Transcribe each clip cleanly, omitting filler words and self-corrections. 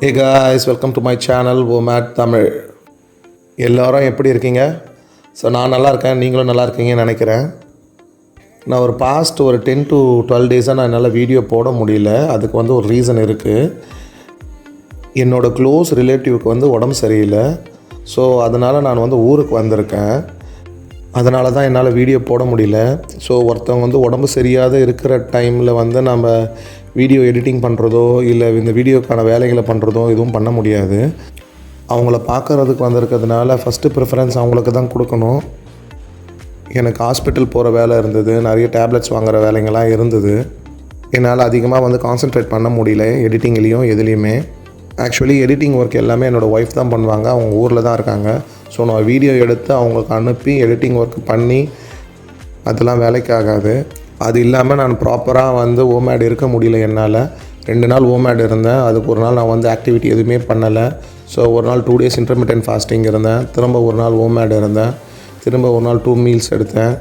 Hey guys, welcome to my channel WOMAD Tamil. எல்லாரும் எப்படி இருக்கீங்க? ஸோ நான் நல்லா இருக்கேன், நீங்களும் நல்லா இருக்கீங்கன்னு நினைக்கிறேன். நான் ஒரு பாஸ்ட் 10 to 12 டேஸாக நான் என்னால் வீடியோ போட முடியல. அதுக்கு ஒரு ரீசன் இருக்குது. என்னோடய க்ளோஸ் ரிலேட்டிவ்க்கு உடம்பு சரியில்லை. ஸோ அதனால் நான் ஊருக்கு வந்திருக்கேன். அதனால தான் என்னால் வீடியோ போட முடியல. ஸோ ஒருத்தவங்க உடம்பு சரியாத இருக்கிற டைமில் நம்ம வீடியோ எடிட்டிங் பண்ணுறதோ இல்லை இந்த வீடியோக்கான வேலைகளை பண்ணுறதோ எதுவும் பண்ண முடியாது. அவங்கள பார்க்குறதுக்கு வந்திருக்கிறதுனால ஃபஸ்ட்டு ப்ரிஃபரன்ஸ் அவங்களுக்கு தான் கொடுக்கணும். எனக்கு ஹாஸ்பிட்டல் போகிற வேலை இருந்தது, நிறைய டேப்லெட்ஸ் வாங்குகிற வேலைங்கள்லாம் இருந்தது. என்னால் அதிகமாக கான்சென்ட்ரேட் பண்ண முடியல எடிட்டிங்லேயும் எதுலேயுமே. ஆக்சுவலி எடிட்டிங் ஒர்க் எல்லாமே என்னோடய ஒய்ஃப் தான் பண்ணுவாங்க. அவங்க ஊரில் தான் இருக்காங்க. ஸோ நான் வீடியோ எடுத்து அவங்களுக்கு அனுப்பி எடிட்டிங் ஒர்க் பண்ணி அதெல்லாம் வேலைக்கு ஆகாது. அது இல்லாமல் நான் ப்ராப்பராக ஓமேட் இருக்க முடியல என்னால். 2 நாள் ஓமேட் இருந்தேன். அதுக்கு ஒரு நாள் நான் ஆக்டிவிட்டி எதுவுமே பண்ணலை. ஸோ ஒரு நாள் 2 days இன்டர்மிட்டன்ட் ஃபாஸ்டிங் இருந்தேன். திரும்ப ஒரு நாள் ஓமேட் இருந்தேன். திரும்ப ஒரு நாள் 2 meals எடுத்தேன்.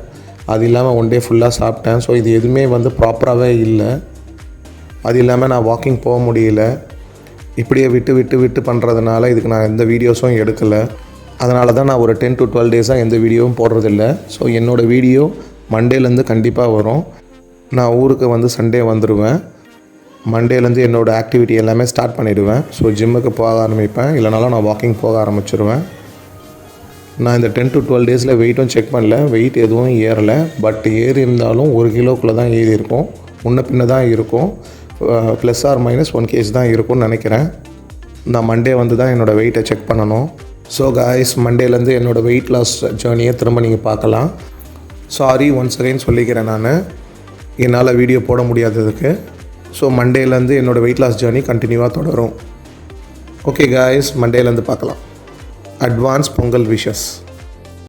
அது இல்லாமல் 1 day ஃபுல்லாக சாப்பிட்டேன். ஸோ இது எதுவுமே ப்ராப்பராகவே இல்லை. அது இல்லாமல் நான் வாக்கிங் போக முடியல. இப்படியே விட்டு பண்ணுறதுனால இதுக்கு நான் எந்த வீடியோஸும் எடுக்கலை. அதனால தான் நான் ஒரு 10 to 12 டேஸாக எந்த வீடியோவும் போடுறதில்ல. ஸோ என்னோடய வீடியோ மண்டேலேருந்து கண்டிப்பாக வரும். நான் ஊருக்கு சண்டே வந்துடுவேன். மண்டேலேருந்து என்னோடய ஆக்டிவிட்டி எல்லாமே ஸ்டார்ட் பண்ணிவிடுவேன். ஸோ ஜிம்முக்கு போக ஆரம்பிப்பேன். இல்லைனாலும் நான் வாக்கிங் போக ஆரம்பிச்சிருவேன். நான் இந்த 10 to 12 டேஸில் வெயிட்டும் செக் பண்ணல. வெயிட் எதுவும் ஏறலை. பட் ஏறி இருந்தாலும் 1 கிலோக்குள்ளே தான் ஏறி இருக்கும். முன்ன பின்ன தான் இருக்கும். ப்ளஸ் ஆர் மைனஸ் 1 kg தான் இருக்கும்னு நினைக்கிறேன். நான் மண்டே தான் என்னோடய வெயிட்டை செக் பண்ணணும். ஸோ காய்ஸ், மண்டேலேருந்து என்னோடய வெயிட் லாஸ் ஜேர்னியை திரும்ப நீங்கள் பார்க்கலாம். சாரி ஒன்ஸ் அகைன் சொல்லிக்கிறேன். நான் என்னால் வீடியோ போட முடியாததுக்கு. ஸோ மண்டேலேருந்து என்னோடய வெயிட் லாஸ் ஜேர்னி கண்டினியூவாக தொடரும். ஓகே காய்ஸ், மண்டேலேருந்து பார்க்கலாம். Advance Pongal wishes.